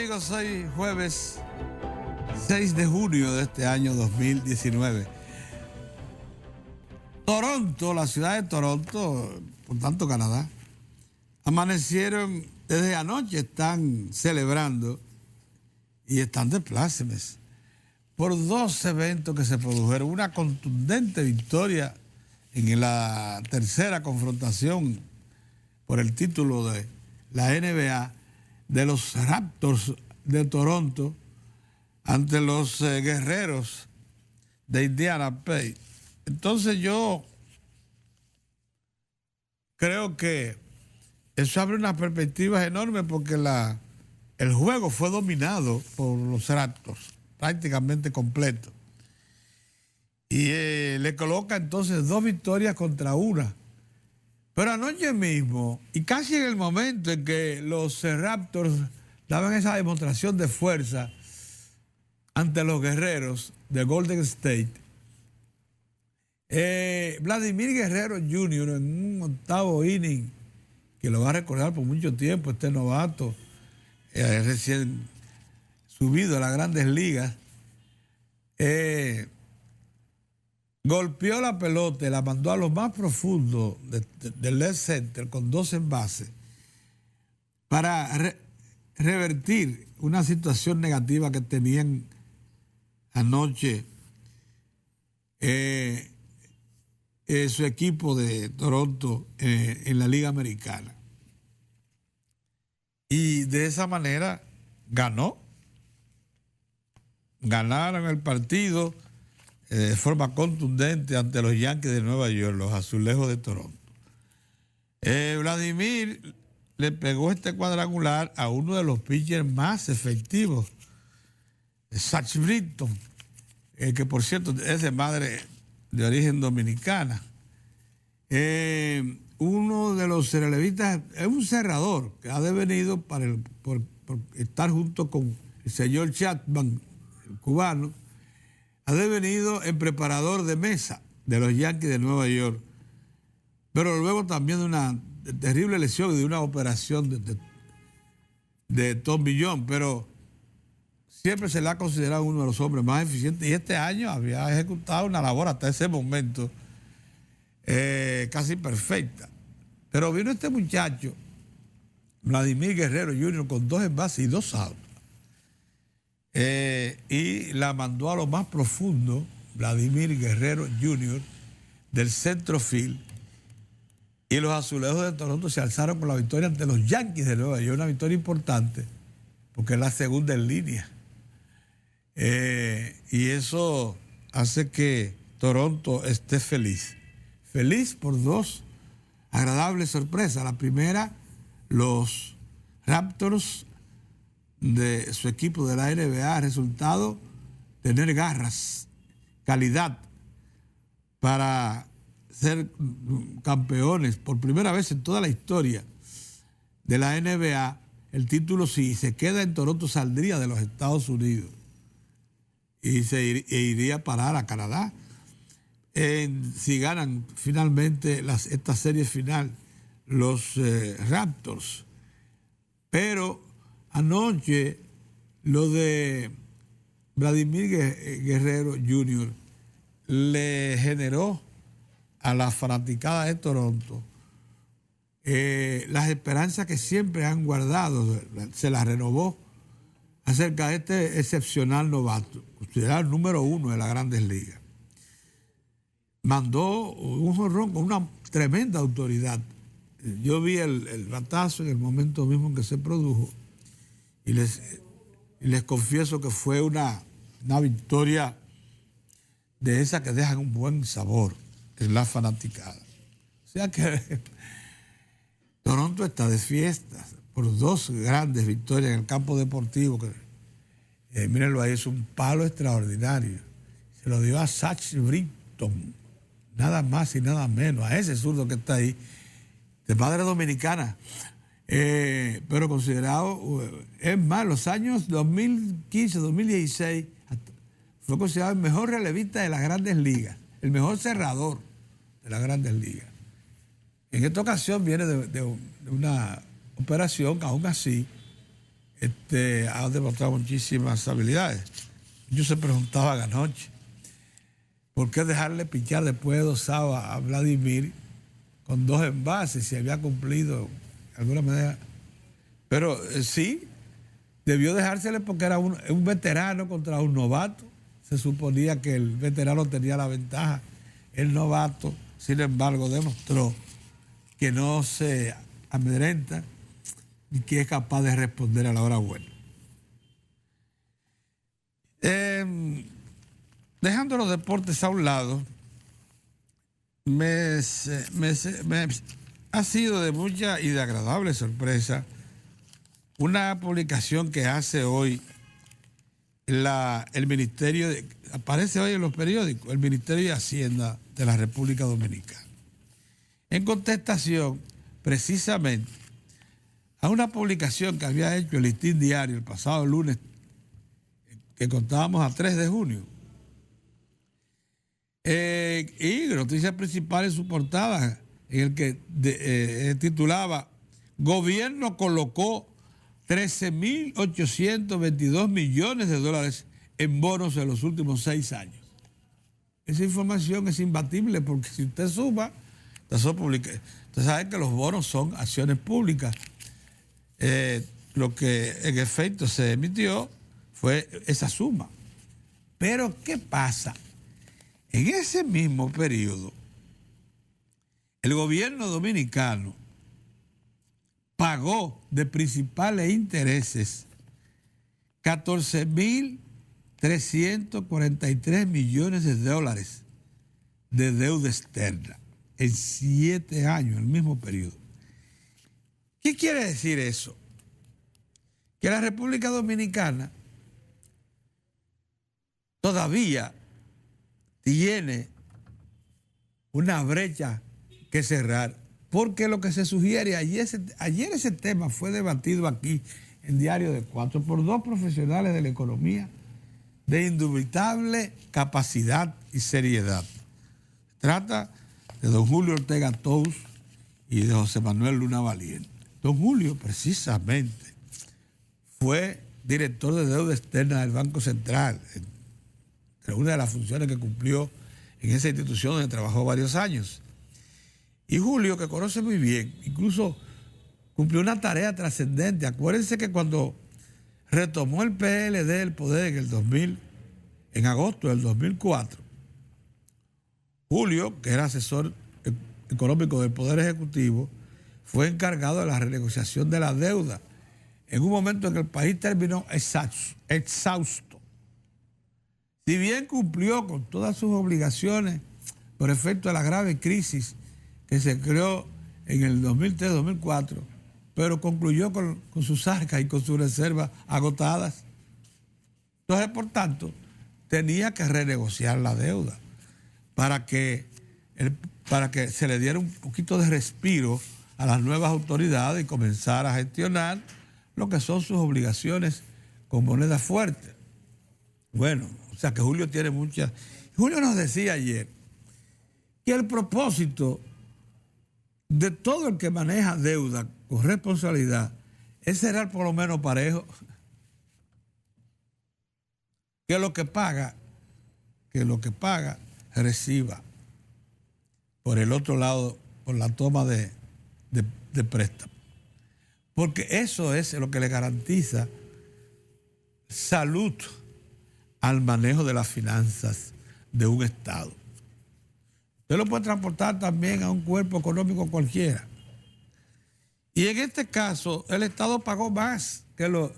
amigos? Hoy jueves 6 de junio de este año 2019. Toronto, la ciudad de Toronto, por tanto Canadá, amanecieron desde anoche, están celebrando y están de plácemes por dos eventos que se produjeron. Una contundente victoria en la tercera confrontación por el título de la NBA de los Raptors de Toronto ante los guerreros de Indiana Pacers. Entonces yo creo que eso abre unas perspectivas enormes porque el juego fue dominado por los Raptors prácticamente completo. Y le coloca entonces 2 victorias contra una. Pero anoche mismo, y casi en el momento en que los Raptors daban esa demostración de fuerza ante los guerreros de Golden State, Vladimir Guerrero Jr. en un octavo inning, que lo va a recordar por mucho tiempo, este novato, recién subido a las grandes ligas, golpeó la pelota y la mandó a lo más profundo del left center con 2 envases para revertir una situación negativa que tenían anoche su equipo de Toronto en la Liga Americana. Y de esa manera ganaron el partido de forma contundente ante los Yankees de Nueva York, los Azulejos de Toronto. Vladimir le pegó este cuadrangular a uno de los pitchers más efectivos, Zach Britton, que por cierto es de madre de origen dominicana. Uno de los relevistas, es un cerrador que ha devenido por estar junto con el señor Chapman, el cubano, ha devenido en preparador de mesa de los Yankees de Nueva York, pero luego también de una terrible lesión y de una operación de Tommy John, pero siempre se le ha considerado uno de los hombres más eficientes y este año había ejecutado una labor hasta ese momento casi perfecta. Pero vino este muchacho, Vladimir Guerrero Jr., con 2 envases y 2 outs. Y la mandó a lo más profundo, Vladimir Guerrero Jr., del centro field. Y los Azulejos de Toronto se alzaron con la victoria ante los Yankees de Nueva York, una victoria importante, porque es la segunda en línea. Y eso hace que Toronto esté feliz. Feliz por 2 agradables sorpresas. La primera, los Raptors de su equipo de la NBA, resultado tener garras, calidad para ser campeones por primera vez en toda la historia de la NBA. El título, si se queda en Toronto, saldría de los Estados Unidos y iría a parar a Canadá. Si ganan finalmente esta serie final los Raptors. Pero anoche lo de Vladimir Guerrero Jr. le generó a la fanaticada de Toronto las esperanzas que siempre han guardado, se las renovó acerca de este excepcional novato, considerado el número 1 de las grandes ligas. Mandó un jonrón con una tremenda autoridad. Yo vi el batazo en el momento mismo en que se produjo y les confieso que fue una victoria de esas que dejan un buen sabor en la fanaticada. O sea que Toronto está de fiestas por 2 grandes victorias en el campo deportivo. Mírenlo ahí, es un palo extraordinario. Se lo dio a Zach Britton, nada más y nada menos, a ese zurdo que está ahí, de madre dominicana, pero considerado, es más, los años 2015, 2016, fue considerado el mejor relevista de las grandes ligas, el mejor cerrador de las grandes ligas. En esta ocasión viene de una operación que aún así ha demostrado muchísimas habilidades. Yo se preguntaba anoche, ¿por qué dejarle pichar después de 2 outs a Vladimir con 2 envases si había cumplido de alguna manera? Pero sí, debió dejársele porque era un veterano contra un novato. Se suponía que el veterano tenía la ventaja. El novato, sin embargo, demostró que no se amedrenta y que es capaz de responder a la hora buena. Dejando los deportes a un lado, ha sido de mucha y de agradable sorpresa una publicación que hace hoy el Ministerio, aparece hoy en los periódicos, el Ministerio de Hacienda de la República Dominicana, en contestación precisamente a una publicación que había hecho el Listín Diario el pasado lunes, que contábamos a 3 de junio. Y noticia principal en su portada, en el que titulaba: Gobierno colocó 13.822 millones de dólares en bonos en los últimos 6 años. Esa información es imbatible porque si usted suma, usted sabe que los bonos son acciones públicas. Lo que en efecto se emitió fue esa suma. Pero ¿qué pasa? En ese mismo periodo, el gobierno dominicano pagó de principales intereses 14.343 millones de dólares de deuda externa en 7 años, el mismo periodo. ¿Qué quiere decir eso? Que la República Dominicana todavía tiene una brecha que cerrar, porque lo que se sugiere, ayer ese tema fue debatido aquí en Diario de Cuatro por 2 profesionales de la economía de indubitable capacidad y seriedad. Se trata de don Julio Ortega Tous y de José Manuel Luna Valiente. Don Julio, precisamente, fue director de deuda externa del Banco Central, entre una de las funciones que cumplió en esa institución donde trabajó varios años. Y Julio, que conoce muy bien, incluso cumplió una tarea trascendente. Acuérdense que cuando retomó el PLD el poder en agosto del 2004, Julio, que era asesor económico del Poder Ejecutivo, fue encargado de la renegociación de la deuda en un momento en que el país terminó exhausto. Si bien cumplió con todas sus obligaciones por efecto de la grave crisis que se creó en el 2003-2004, pero concluyó con sus arcas y con sus reservas agotadas. Entonces, por tanto, tenía que renegociar la deuda para que se le diera un poquito de respiro a las nuevas autoridades y comenzar a gestionar lo que son sus obligaciones con moneda fuerte. Bueno, o sea que Julio tiene muchas. Julio nos decía ayer que el propósito de todo el que maneja deuda con responsabilidad es ser por lo menos parejo, que lo que paga reciba por el otro lado, por la toma de préstamo. Porque eso es lo que le garantiza salud al manejo de las finanzas de un Estado. Usted lo puede transportar también a un cuerpo económico cualquiera. Y en este caso, el Estado pagó más que lo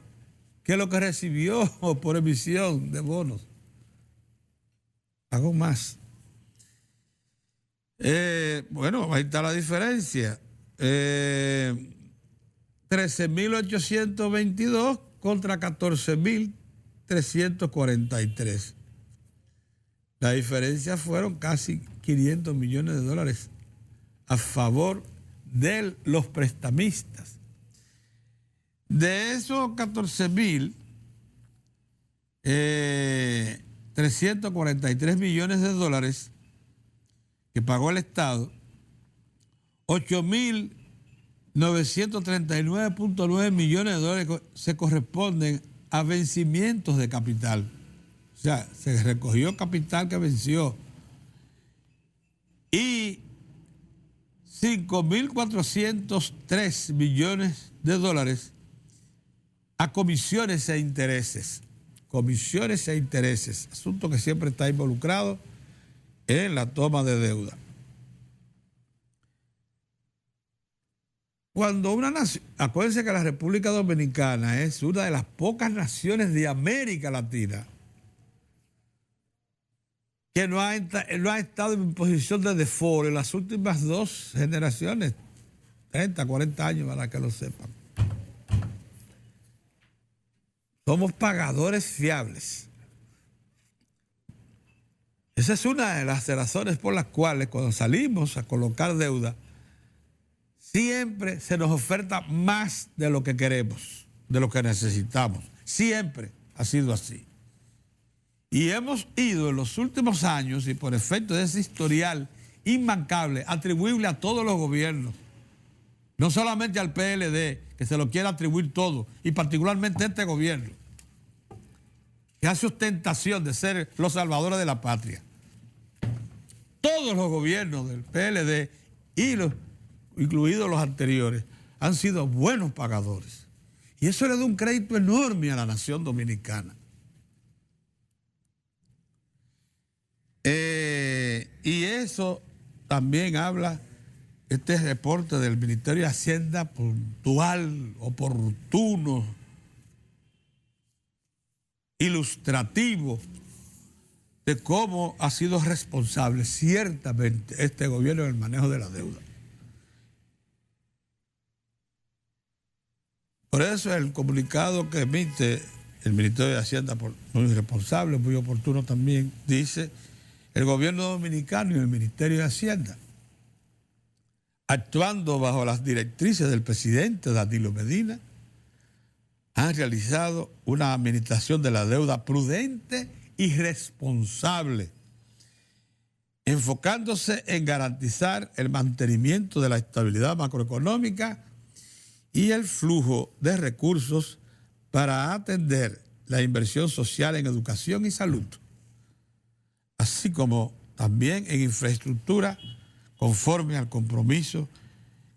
que recibió por emisión de bonos. Pagó más. Bueno, ahí está la diferencia. 13.822 contra 14.343. La diferencia fueron casi 500 millones de dólares a favor de los prestamistas. De esos 14.343 millones de dólares que pagó el Estado, 8.000 939.9 millones de dólares se corresponden a vencimientos de capital. O sea, se recogió capital que venció. Y 5.403 millones de dólares a comisiones e intereses. Comisiones e intereses, asunto que siempre está involucrado en la toma de deuda. Cuando una nación, acuérdense que la República Dominicana es una de las pocas naciones de América Latina que no ha estado en posición de default en las últimas 2 generaciones, 30, 40 años, para que lo sepan. Somos pagadores fiables. Esa es una de las razones por las cuales cuando salimos a colocar deuda, siempre se nos oferta más de lo que queremos, de lo que necesitamos. Siempre ha sido así. Y hemos ido en los últimos años, y por efecto de ese historial inmancable, atribuible a todos los gobiernos, no solamente al PLD, que se lo quiere atribuir todo, y particularmente a este gobierno, que hace ostentación de ser los salvadores de la patria. Todos los gobiernos del PLD, incluidos los anteriores, han sido buenos pagadores. Y eso le da un crédito enorme a la nación dominicana. Y eso también habla este reporte del Ministerio de Hacienda, puntual, oportuno, ilustrativo de cómo ha sido responsable ciertamente este gobierno en el manejo de la deuda. Por eso el comunicado que emite el Ministerio de Hacienda, muy responsable, muy oportuno también, dice: el gobierno dominicano y el Ministerio de Hacienda, actuando bajo las directrices del presidente Danilo Medina, han realizado una administración de la deuda prudente y responsable, enfocándose en garantizar el mantenimiento de la estabilidad macroeconómica y el flujo de recursos para atender la inversión social en educación y salud, así como también en infraestructura, conforme al compromiso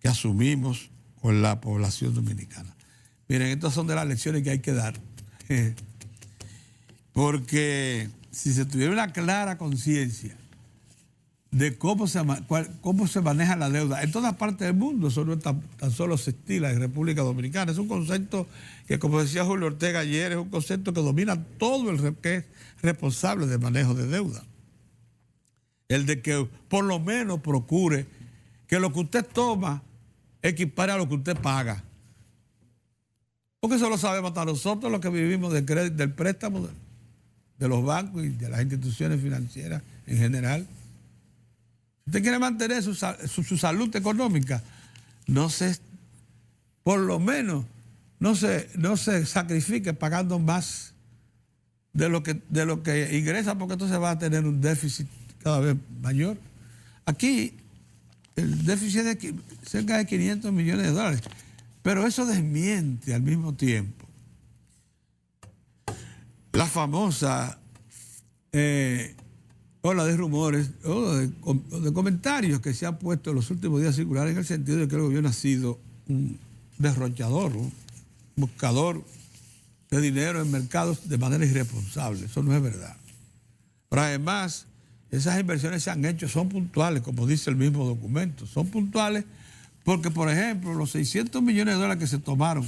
que asumimos con la población dominicana. Miren, estas son de las lecciones que hay que dar. Porque si se tuviera una clara conciencia de cómo se maneja la deuda en todas partes del mundo, eso no tan solo se estila en República Dominicana. Es un concepto que, como decía Julio Ortega ayer, es un concepto que domina todo el que es responsable del manejo de deuda. El de que por lo menos procure que lo que usted toma equipare a lo que usted paga. Porque eso lo sabemos hasta nosotros, los que vivimos del crédito, del préstamo de los bancos y de las instituciones financieras en general. Si usted quiere mantener su salud económica, por lo menos no se sacrifique pagando más de lo que ingresa, porque entonces va a tener un déficit cada vez mayor. Aquí el déficit es de cerca de 500 millones de dólares, pero eso desmiente al mismo tiempo la famosa ola de rumores o de comentarios que se han puesto en los últimos días circular, en el sentido de que el gobierno ha sido un derrochador, un buscador de dinero en mercados de manera irresponsable. Eso no es verdad. Pero además, esas inversiones se han hecho, son puntuales, como dice el mismo documento. Son puntuales porque, por ejemplo, los 600 millones de dólares que se tomaron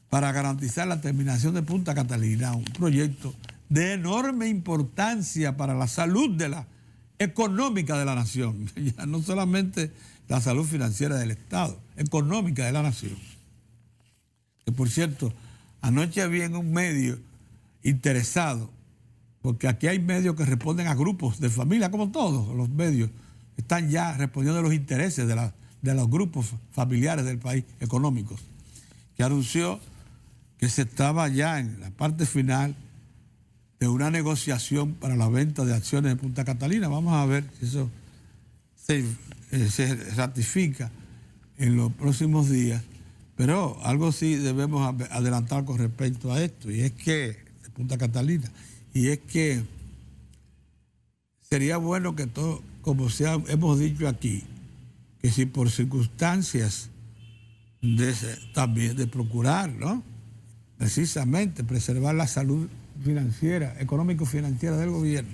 para garantizar la terminación de Punta Catalina, un proyecto de enorme importancia para la salud económica de la nación, ya no solamente la salud financiera del Estado, económica de la nación. Que, por cierto, anoche había en un medio interesado, porque aquí hay medios que responden a grupos de familia, como todos los medios están ya respondiendo a los intereses de los grupos familiares del país, económicos, que anunció que se estaba ya en la parte final de una negociación para la venta de acciones de Punta Catalina. Vamos a ver si eso se ratifica en los próximos días, pero algo sí debemos adelantar con respecto a esto, y es que, de Punta Catalina, y es que sería bueno que todo, como hemos dicho aquí, que si por circunstancias también de procurar, ¿no?, precisamente preservar la salud financiera, económico-financiera del gobierno,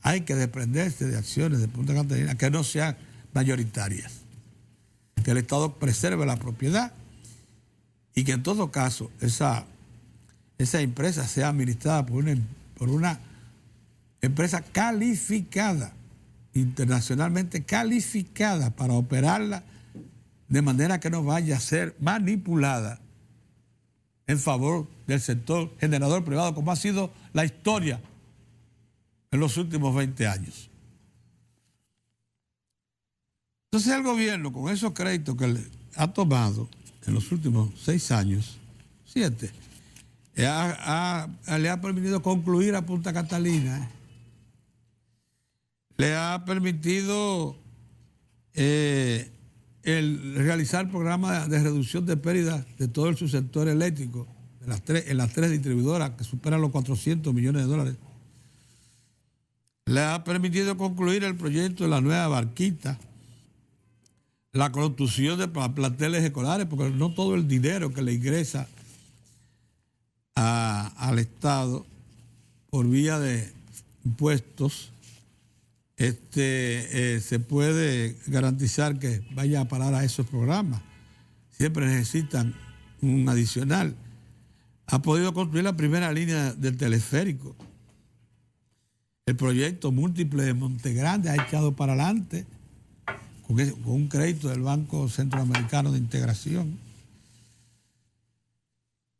hay que desprenderse de acciones de Punta Catalina que no sean mayoritarias, que el Estado preserve la propiedad y que en todo caso esa empresa sea administrada por una empresa calificada, internacionalmente calificada, para operarla de manera que no vaya a ser manipulada en favor del sector generador privado, como ha sido la historia en los últimos 20 años. Entonces el gobierno, con esos créditos que ha tomado en los últimos 6 años, 7, le ha permitido concluir a Punta Catalina, le ha permitido realizar programas de reducción de pérdidas de todo el subsector eléctrico en las 3 distribuidoras que superan los 400 millones de dólares. Le ha permitido concluir el proyecto de la nueva Barquita, la construcción de planteles escolares, porque no todo el dinero que le ingresa al Estado por vía de impuestos se puede garantizar que vaya a parar a esos programas. Siempre necesitan un adicional. Ha podido construir la primera línea del teleférico. El proyecto múltiple de Montegrande ha echado para adelante con un crédito del Banco Centroamericano de Integración.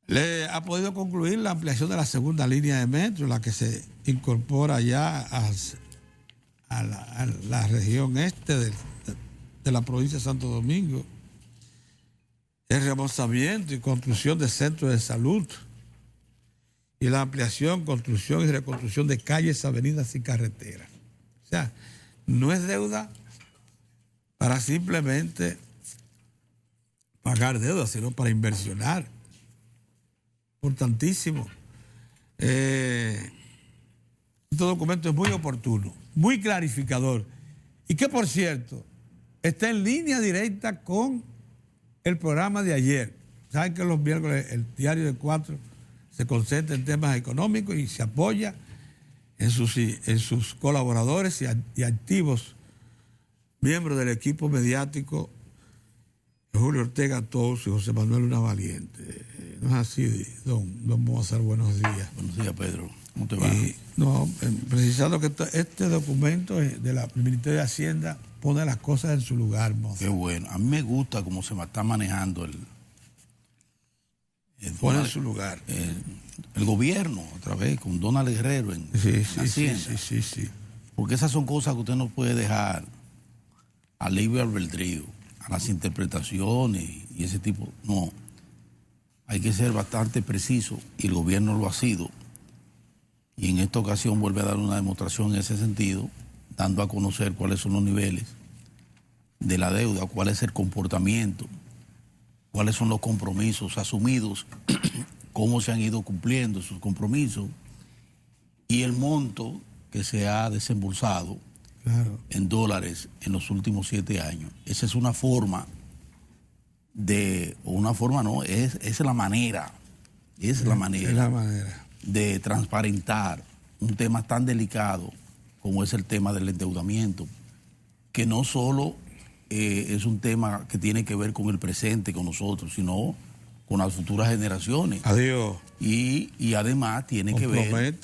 Le ha podido concluir la ampliación de la segunda línea de metro, la que se incorpora ya a la región este de la provincia de Santo Domingo. El remozamiento y construcción de centros de salud y la ampliación, construcción y reconstrucción de calles, avenidas y carreteras. O sea, no es deuda para simplemente pagar deuda, sino para inversionar. Importantísimo. Este documento es muy oportuno, muy clarificador, y que, por cierto, está en línea directa con el programa de ayer. Saben que los miércoles el diario de 4 se concentra en temas económicos y se apoya en sus colaboradores y activos miembros del equipo mediático, Julio Ortega Tous y José Manuel Luna Valiente. No es así, don Mozart, buenos días. Buenos días, Pedro. ¿Cómo te va? Precisando que este documento del Ministerio de Hacienda pone las cosas en su lugar, Mozart. Qué bueno. A mí me gusta cómo se está manejando pone en su lugar. El gobierno, otra vez, con Donald Guerrero en Hacienda. Sí. Porque esas son cosas que usted no puede dejar al libre albedrío, a las interpretaciones y ese tipo. No. Hay que ser bastante preciso, y el gobierno lo ha sido. Y en esta ocasión vuelve a dar una demostración en ese sentido, dando a conocer cuáles son los niveles de la deuda, cuál es el comportamiento, cuáles son los compromisos asumidos, cómo se han ido cumpliendo esos compromisos y el monto que se ha desembolsado en dólares en los últimos 7 años. Esa es una forma es la manera de transparentar un tema tan delicado como es el tema del endeudamiento, que no solo es un tema que tiene que ver con el presente, con nosotros, sino con las futuras generaciones. Adiós. Y además tiene que ver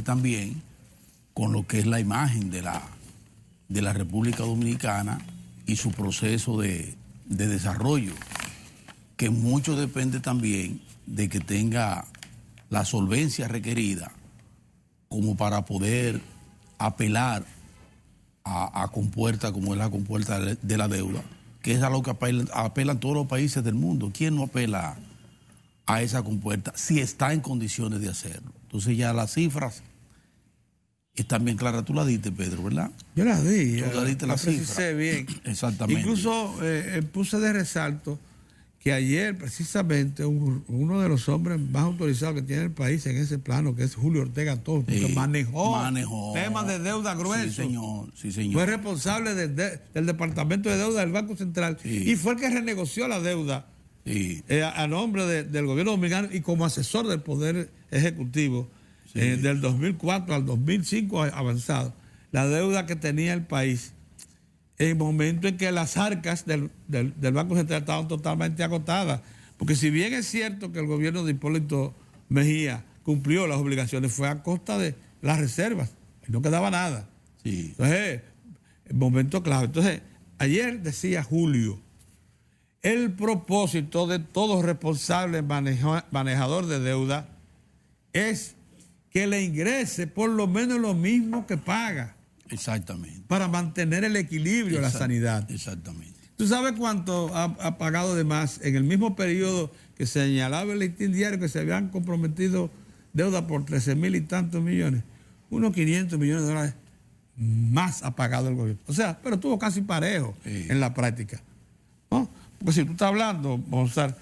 también con lo que es la imagen de la República Dominicana y su proceso de desarrollo, que mucho depende también de que tenga la solvencia requerida como para poder apelar a compuerta como es la compuerta de la deuda, que es a lo que apelan todos los países del mundo. ¿Quién no apela a esa compuerta si está en condiciones de hacerlo? Entonces ya las cifras están bien claras. Tú la diste, Pedro, ¿verdad? Yo la di. Tú la diste la cifra. Bien. Exactamente. Incluso puse de resalto que ayer precisamente uno de los hombres más autorizados que tiene el país en ese plano, que es Julio Ortega Torres, porque manejó temas de deuda gruesos. Sí, señor. Fue responsable del Departamento de Deuda del Banco Central y fue el que renegoció la deuda a nombre del gobierno dominicano y como asesor del Poder Ejecutivo del 2004 al 2005 avanzado. La deuda que tenía el país en el momento en que las arcas del Banco Central estaban totalmente agotadas. Porque si bien es cierto que el gobierno de Hipólito Mejía cumplió las obligaciones, fue a costa de las reservas, y no quedaba nada. Sí. Entonces, el momento clave. Entonces, ayer decía Julio, el propósito de todo responsable manejador de deuda es que le ingrese por lo menos lo mismo que paga. Exactamente. Para mantener el equilibrio de la sanidad. Exactamente. ¿Tú sabes cuánto ha pagado de más en el mismo periodo que señalaba el listín diario que se habían comprometido deuda por 13,000 y tantos millones? Unos 500 millones de dólares más ha pagado el gobierno. O sea, pero estuvo casi parejo en la práctica, ¿no? Porque si tú estás hablando, vamos a estar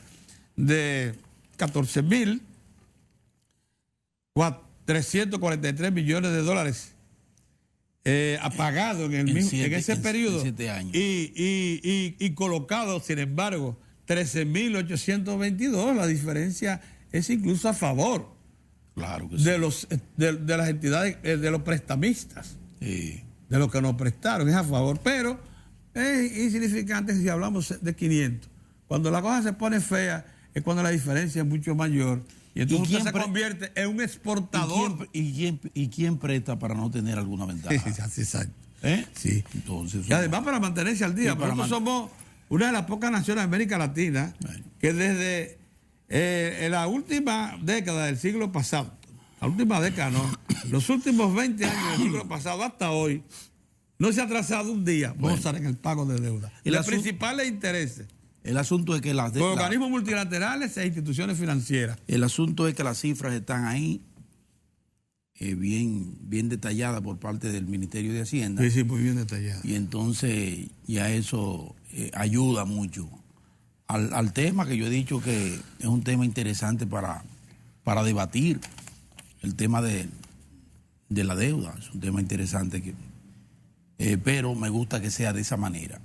de 14,343 millones de dólares apagado en ese periodo 7 años. Y colocado, sin embargo, 13,822. La diferencia es incluso a favor, claro que de las entidades, de los prestamistas, de los que nos prestaron, es a favor, pero es insignificante si hablamos de 500. Cuando la cosa se pone fea es cuando la diferencia es mucho mayor. Y entonces usted se convierte en un exportador. ¿Y quién presta para no tener alguna ventaja? Sí, exacto. Sí. Entonces, y además para mantenerse al día. Nosotros somos una de las pocas naciones de América Latina que desde la última década del siglo pasado, los últimos 20 años del siglo pasado hasta hoy, no se ha atrasado un día, vamos a estar en el pago de deuda. Y los principales intereses. El asunto es que los organismos multilaterales e instituciones financieras. El asunto es que las cifras están ahí, bien detalladas por parte del Ministerio de Hacienda. Sí, muy bien detalladas. Y entonces ya eso ayuda mucho al tema que yo he dicho que es un tema interesante para debatir. El tema de la deuda es un tema interesante, pero me gusta que sea de esa manera,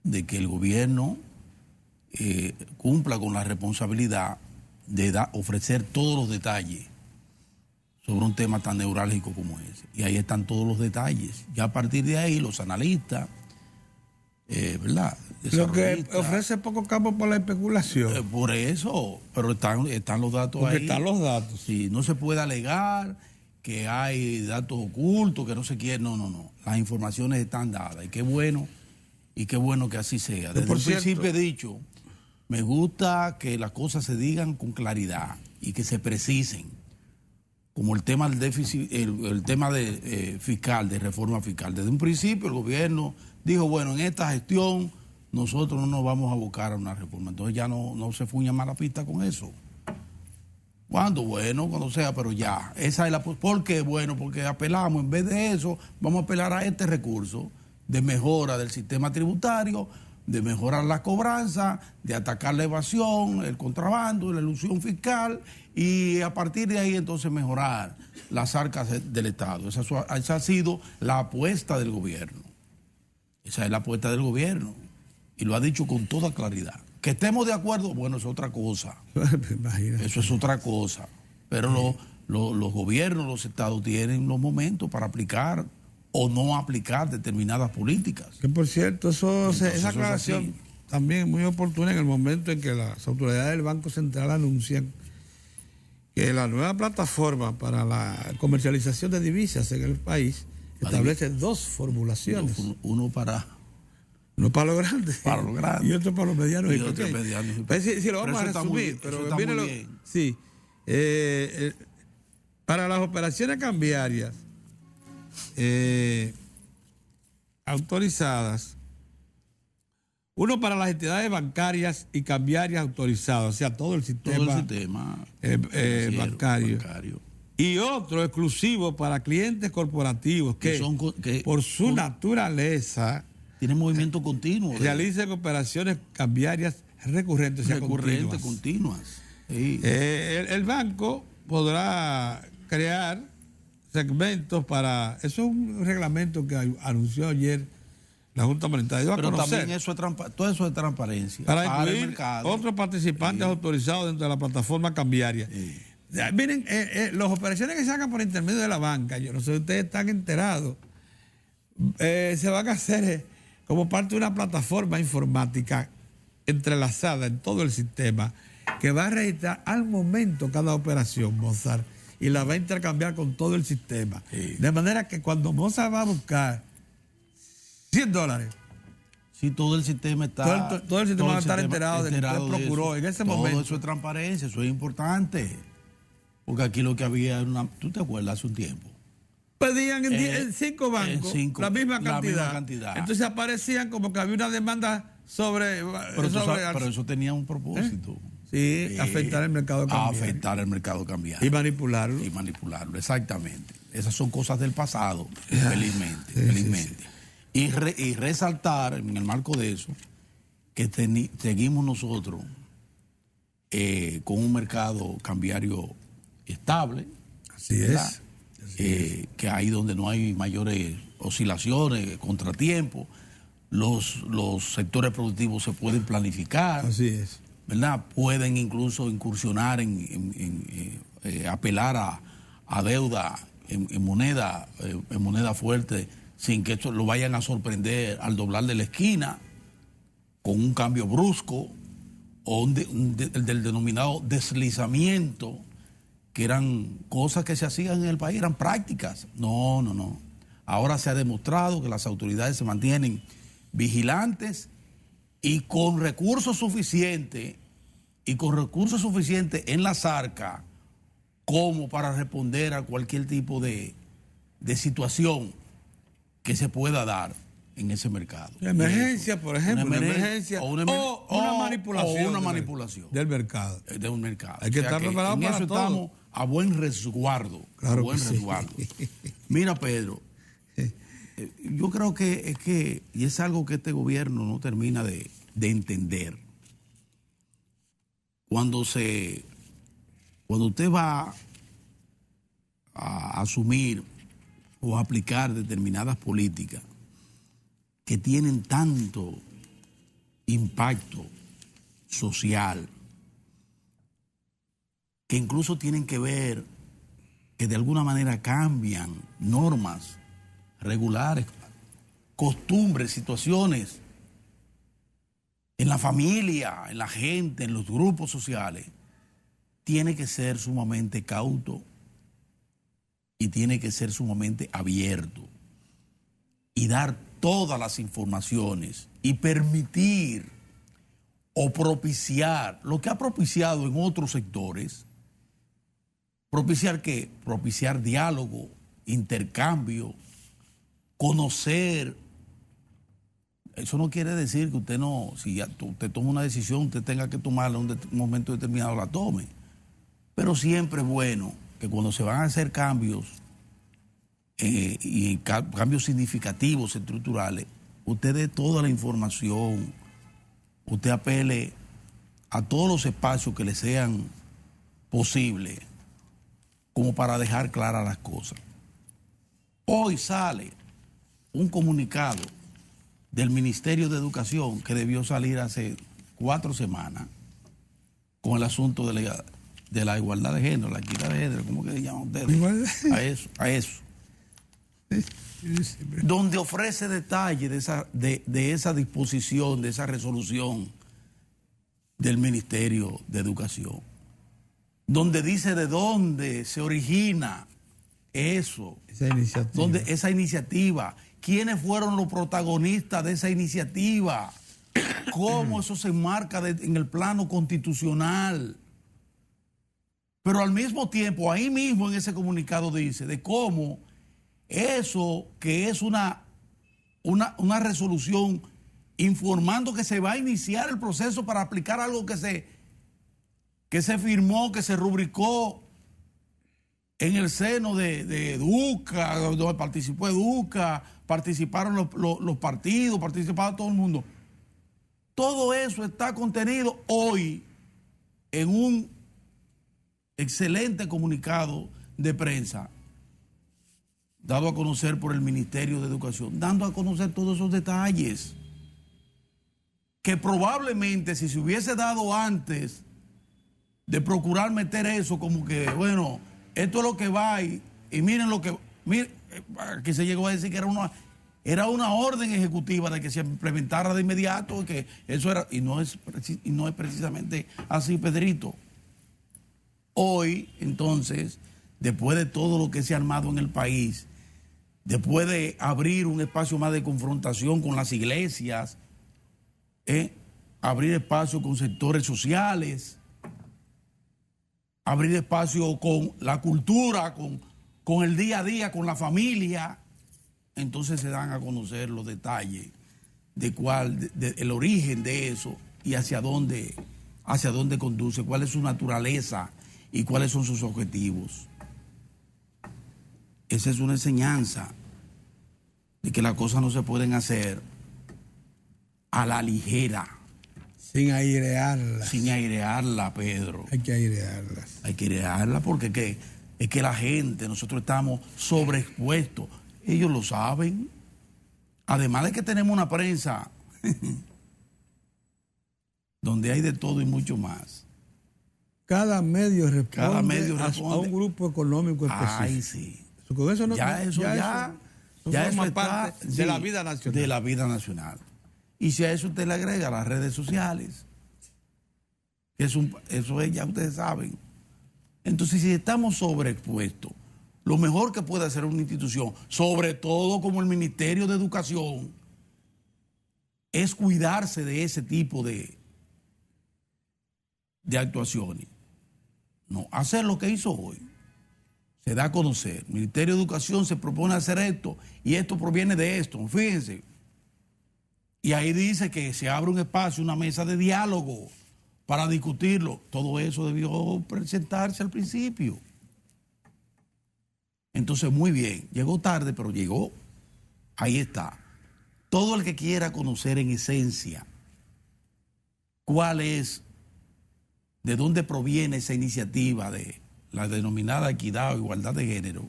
de que el gobierno cumpla con la responsabilidad de ofrecer todos los detalles sobre un tema tan neurálgico como ese. Y ahí están todos los detalles. Ya a partir de ahí los analistas, ¿verdad? Lo que ofrece poco campo para la especulación. Por eso, pero están los datos ahí. Están los datos. Sí, no se puede alegar que hay datos ocultos, que no se quiere. No. Las informaciones están dadas. Y qué bueno que así sea. Desde el principio he dicho, me gusta que las cosas se digan con claridad y que se precisen, como el tema del déficit, el tema fiscal, de reforma fiscal. Desde un principio el gobierno dijo, bueno, en esta gestión nosotros no nos vamos a abocar a una reforma. Entonces ya no se fuña más la pista con eso. ¿Cuándo? Bueno, cuando sea, pero ya. Esa es ¿Por qué? Bueno, porque apelamos, en vez de eso, vamos a apelar a este recurso de mejora del sistema tributario, de mejorar la cobranza, de atacar la evasión, el contrabando, la elusión fiscal, y a partir de ahí entonces mejorar las arcas del Estado. Esa ha sido la apuesta del gobierno. Esa es la apuesta del gobierno. Y lo ha dicho con toda claridad. Que estemos de acuerdo, bueno, es otra cosa. Eso es otra cosa. Pero los gobiernos, los estados tienen los momentos para aplicar o no aplicar determinadas políticas. Que por cierto, esa aclaración también es muy oportuna en el momento en que las autoridades del Banco Central anuncian que la nueva plataforma para la comercialización de divisas en el país establece dos formulaciones. Uno para los grandes. Para los grandes. Y otro para los medianos. Y otro medianos. Si lo vamos a resumir, pero viene sí. Para las operaciones cambiarias autorizadas, uno para las entidades bancarias y cambiarias autorizadas, o sea, todo el sistema, bancario. y otro exclusivo para clientes corporativos que por su naturaleza tienen movimiento continuo. Realicen operaciones cambiarias recurrentes y continuas. Sí. El banco podrá crear segmentos para... Eso es un reglamento que anunció ayer la Junta Monetaria. Pero también todo eso es transparencia. Para incluir otros participantes autorizados dentro de la plataforma cambiaria. Miren, las operaciones que se hagan por intermedio de la banca, yo no sé si ustedes están enterados, se van a hacer como parte de una plataforma informática entrelazada en todo el sistema que va a registrar al momento cada operación, Mozart, y la va a intercambiar con todo el sistema. Sí. De manera que cuando Mozart va a buscar $100, sí, todo el sistema está... Todo el sistema va a estar enterado de que usted procuró en ese momento. Todo eso es transparencia, eso es importante. Porque aquí lo que había, ¿tú te acuerdas hace un tiempo? Pedían en 5 bancos la misma cantidad. Entonces aparecían como que había una demanda sobre... Pero eso tenía un propósito. Sí, afectar el mercado cambiario. Afectar el mercado cambiario. Y manipularlo. Exactamente. Esas son cosas del pasado, felizmente. Sí. Y resaltar, en el marco de eso, que seguimos nosotros con un mercado cambiario estable. Así es. Que ahí donde no hay mayores oscilaciones, contratiempos, los sectores productivos se pueden planificar. Así es. ¿Verdad? Pueden incluso incursionar apelar a deuda en moneda fuerte sin que esto lo vayan a sorprender al doblar de la esquina con un cambio brusco o del denominado deslizamiento, que eran cosas que se hacían en el país, eran prácticas. No. Ahora se ha demostrado que las autoridades se mantienen vigilantes y con recursos suficientes en las arcas como para responder a cualquier tipo de situación que se pueda dar en ese mercado. Emergencia, por ejemplo, una emergencia o una manipulación del mercado. De un mercado. Hay que estar preparados para eso. todo. Estamos a buen resguardo. Claro, a buen resguardo. Mira, Pedro, yo creo que y es algo que este gobierno no termina de entender. Cuando usted va a asumir o a aplicar determinadas políticas que tienen tanto impacto social, que incluso tienen que ver que de alguna manera cambian normas regulares, costumbres, situaciones en la familia, en la gente, en los grupos sociales, tiene que ser sumamente cauto y tiene que ser sumamente abierto y dar todas las informaciones y permitir o propiciar lo que ha propiciado en otros sectores. ¿Propiciar qué? Propiciar diálogo, intercambio, conocer. Eso no quiere decir que usted no, si ya usted toma una decisión, usted tenga que tomarla en un momento determinado, la tome. Pero siempre es bueno que cuando se van a hacer cambios y cambios significativos, estructurales, usted dé toda la información, usted apele a todos los espacios que le sean posibles, como para dejar claras las cosas. Hoy sale un comunicado del Ministerio de Educación que debió salir hace 4 semanas con el asunto de la igualdad de género, la equidad de género, ¿cómo que se llama ustedes? A eso. Donde ofrece detalles de esa disposición, de esa resolución del Ministerio de Educación, donde dice de dónde se origina eso, esa iniciativa, quiénes fueron los protagonistas de esa iniciativa, cómo eso se enmarca en el plano constitucional. Pero al mismo tiempo, ahí mismo en ese comunicado dice de cómo eso, que es una resolución informando que se va a iniciar el proceso para aplicar algo que se firmó, que se rubricó en el seno de Educa, donde participó Educa, participaron los partidos, participaba todo el mundo. Todo eso está contenido hoy en un excelente comunicado de prensa dado a conocer por el Ministerio de Educación, dando a conocer todos esos detalles que probablemente si se hubiese dado antes de procurar meter eso como que, bueno, esto es lo que va y miren lo que... Miren, aquí se llegó a decir que era una orden ejecutiva de que se implementara de inmediato, que eso era... Y no es precisamente así, Pedrito. Hoy, entonces, después de todo lo que se ha armado en el país, después de abrir un espacio más de confrontación con las iglesias, abrir espacio con sectores sociales, abrir espacio con la cultura, con el día a día, con la familia, entonces se dan a conocer los detalles el origen de eso y hacia dónde conduce, cuál es su naturaleza y cuáles son sus objetivos. Esa es una enseñanza de que las cosas no se pueden hacer a la ligera. Sin airearlas. Sin airearla, Pedro. Hay que airearlas. Hay que airearla porque es que la gente, nosotros estamos sobreexpuestos. Ellos lo saben. Además de que tenemos una prensa donde hay de todo y mucho más. Cada medio responde a un grupo económico específico. Ay, sí. Con eso no, ya eso forma parte de la vida nacional. De la vida nacional. Y si a eso usted le agrega las redes sociales, que eso es, ya ustedes saben. Entonces, si estamos sobreexpuestos, lo mejor que puede hacer una institución, sobre todo como el Ministerio de Educación, es cuidarse de ese tipo de actuaciones. No, hacer lo que hizo hoy. Se da a conocer. El Ministerio de Educación se propone hacer esto y esto proviene de esto. Fíjense. Y ahí dice que se abre un espacio, una mesa de diálogo para discutirlo. Todo eso debió presentarse al principio. Entonces, muy bien. Llegó tarde, pero llegó. Ahí está. Todo el que quiera conocer en esencia cuál es, de dónde proviene esa iniciativa de la denominada equidad o igualdad de género,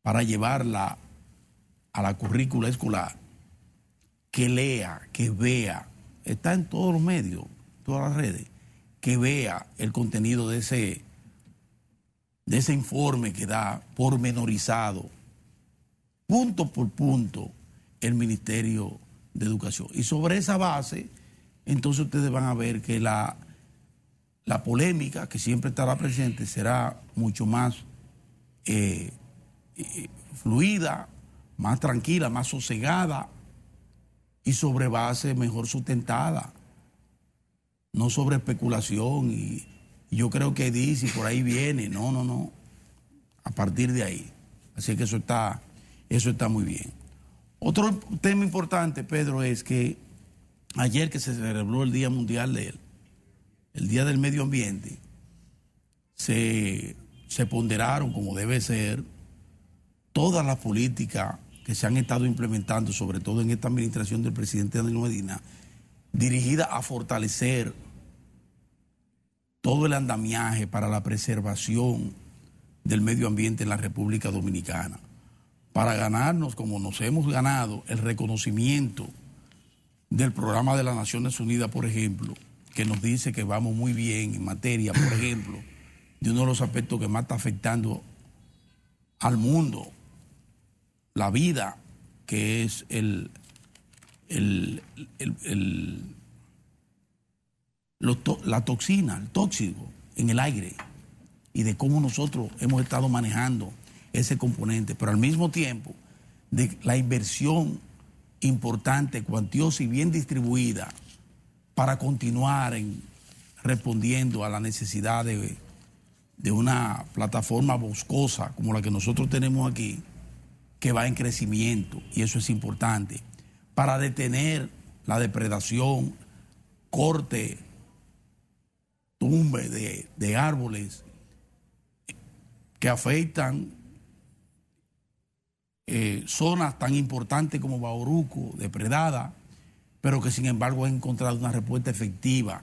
para llevarla a la currícula escolar, que lea, que vea, está en todos los medios, todas las redes, que vea el contenido de ese informe que da pormenorizado, punto por punto, el Ministerio de Educación. Y sobre esa base, entonces ustedes van a ver que la polémica, que siempre estará presente, será mucho más fluida, más tranquila, más sosegada y sobre base mejor sustentada, no sobre especulación. Y yo creo que dice, y por ahí viene, no, a partir de ahí. Así que eso está muy bien. Otro tema importante, Pedro, es que ayer que se celebró el Día Mundial el Día del Medio Ambiente, se ponderaron, como debe ser, todas las políticas que se han estado implementando, sobre todo en esta administración del presidente Danilo Medina, dirigida a fortalecer todo el andamiaje para la preservación del medio ambiente en la República Dominicana, para ganarnos, como nos hemos ganado, el reconocimiento del Programa de las Naciones Unidas, por ejemplo, que nos dice que vamos muy bien en materia, por ejemplo, de uno de los aspectos que más está afectando al mundo, la vida, que es la toxina, el tóxico en el aire, y de cómo nosotros hemos estado manejando ese componente, pero al mismo tiempo de la inversión importante, cuantiosa y bien distribuida para continuar respondiendo a la necesidad de una plataforma boscosa como la que nosotros tenemos aquí, que va en crecimiento, y eso es importante, para detener la depredación, corte, tumbe de árboles que afectan zonas tan importantes como Bauruco, depredada, pero que sin embargo han encontrado una respuesta efectiva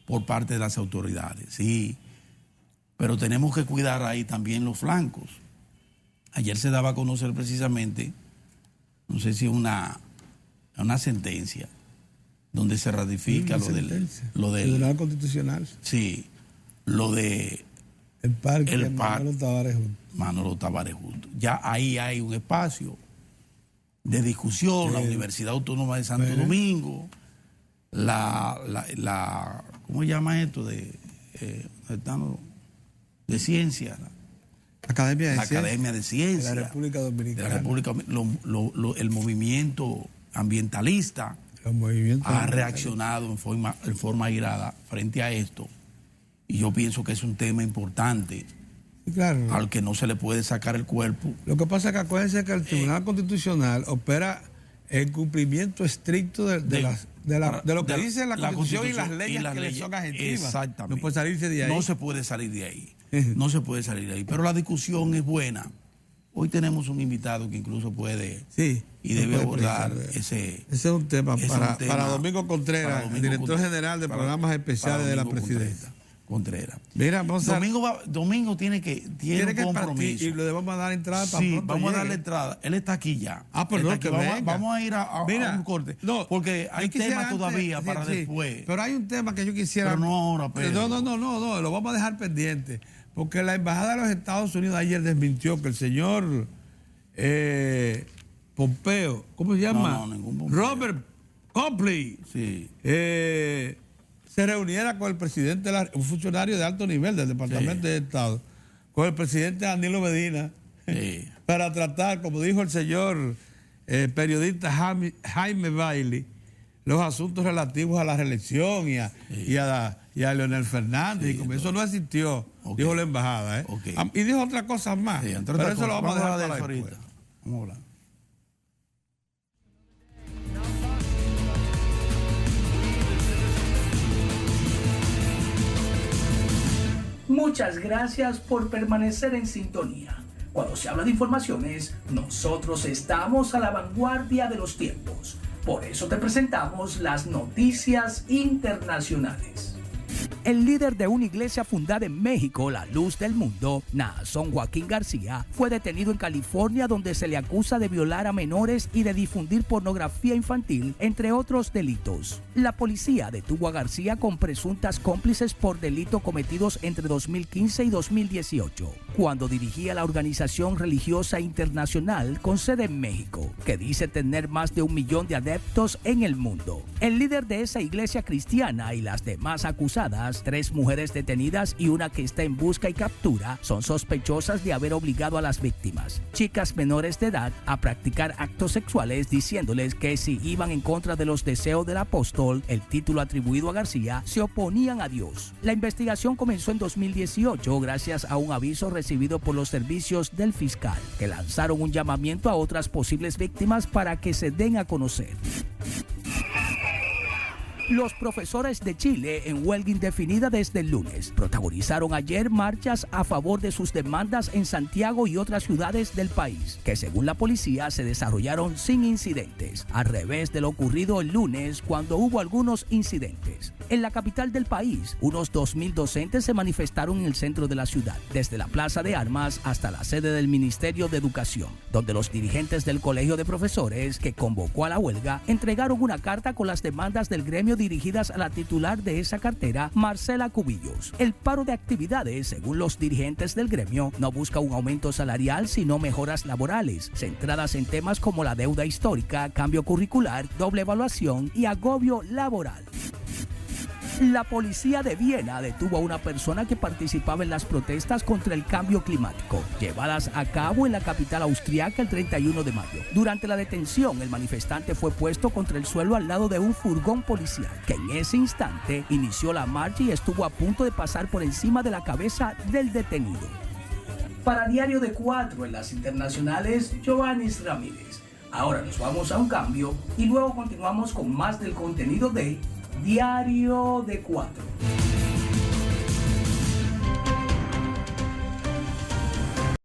por parte de las autoridades. Sí, pero tenemos que cuidar ahí también los flancos. Ayer se daba a conocer precisamente, no sé si una sentencia donde se ratifica lo del Tribunal Constitucional. Sí, lo de el parque Manolo Tavares Justo. Ya ahí hay un espacio de discusión. La Universidad Autónoma de Santo Domingo, ¿cómo se llama esto? De ciencia. Academia de Ciencia de la República Dominicana. El movimiento ambientalista ha reaccionado en forma airada frente a esto. Y yo pienso que es un tema importante, claro, al que no se le puede sacar el cuerpo. Lo que pasa es que acuérdense que el Tribunal Constitucional opera en cumplimiento estricto de lo que dice la Constitución y las leyes que le son adjetivas. Exactamente. No puede salirse de ahí. No se puede salir de ahí. No se puede salir de ahí. Pero la discusión es buena. Hoy tenemos un invitado que incluso puede y debe abordar ese es un tema para Domingo Contreras, el director general de programas especiales de la presidencia. Contreras. Mira, Domingo tiene un compromiso. Y le vamos a dar entrada para pronto. Vamos a darle entrada. Él está aquí ya. Pero no, que vamos a ir a un corte. No, porque hay temas todavía para después. Pero hay un tema que yo quisiera. Pero no ahora, Pedro. No, lo vamos a dejar pendiente. Porque la Embajada de los Estados Unidos ayer desmintió que el señor Pompeo, ¿cómo se llama? Ningún Pompeo. Robert Copley. Sí. Se reuniera con el presidente, un funcionario de alto nivel del Departamento de Estado, con el presidente Danilo Medina, para tratar, como dijo el señor periodista Jaime Bailey, los asuntos relativos a la reelección y a Leonel Fernández. Y como eso no existió, dijo la embajada. Y dijo otras cosas más. Pero eso lo vamos a dejar para ahorita. Vamos a hablar. Muchas gracias por permanecer en sintonía. Cuando se habla de informaciones, nosotros estamos a la vanguardia de los tiempos. Por eso te presentamos las noticias internacionales. El líder de una iglesia fundada en México, La Luz del Mundo, Naasón Joaquín García, fue detenido en California, donde se le acusa de violar a menores y de difundir pornografía infantil, entre otros delitos. La policía detuvo a García con presuntas cómplices por delitos cometidos entre 2015 y 2018, cuando dirigía la organización religiosa internacional con sede en México, que dice tener más de 1 millón de adeptos en el mundo. El líder de esa iglesia cristiana y las demás acusadas, 3 mujeres detenidas y una que está en busca y captura, son sospechosas de haber obligado a las víctimas, chicas menores de edad, a practicar actos sexuales, diciéndoles que si iban en contra de los deseos del apóstol, el título atribuido a García, se oponían a Dios. La investigación comenzó en 2018 gracias a un aviso recibido por los servicios del fiscal, que lanzaron un llamamiento a otras posibles víctimas para que se den a conocer. Los profesores de Chile, en huelga indefinida desde el lunes, protagonizaron ayer marchas a favor de sus demandas en Santiago y otras ciudades del país, que según la policía se desarrollaron sin incidentes, al revés de lo ocurrido el lunes cuando hubo algunos incidentes. En la capital del país, unos 2.000 docentes se manifestaron en el centro de la ciudad, desde la Plaza de Armas hasta la sede del Ministerio de Educación, donde los dirigentes del Colegio de Profesores, que convocó a la huelga, entregaron una carta con las demandas del gremio dirigidas a la titular de esa cartera, Marcela Cubillos. El paro de actividades, según los dirigentes del gremio, no busca un aumento salarial, sino mejoras laborales, centradas en temas como la deuda histórica, cambio curricular, doble evaluación y agobio laboral. La policía de Viena detuvo a una persona que participaba en las protestas contra el cambio climático, llevadas a cabo en la capital austriaca el 31 de mayo. Durante la detención, el manifestante fue puesto contra el suelo al lado de un furgón policial, que en ese instante inició la marcha y estuvo a punto de pasar por encima de la cabeza del detenido. Para Diario de 4 en las internacionales, Joanis Ramírez. Ahora nos vamos a un cambio y luego continuamos con más del contenido de Diario de 4.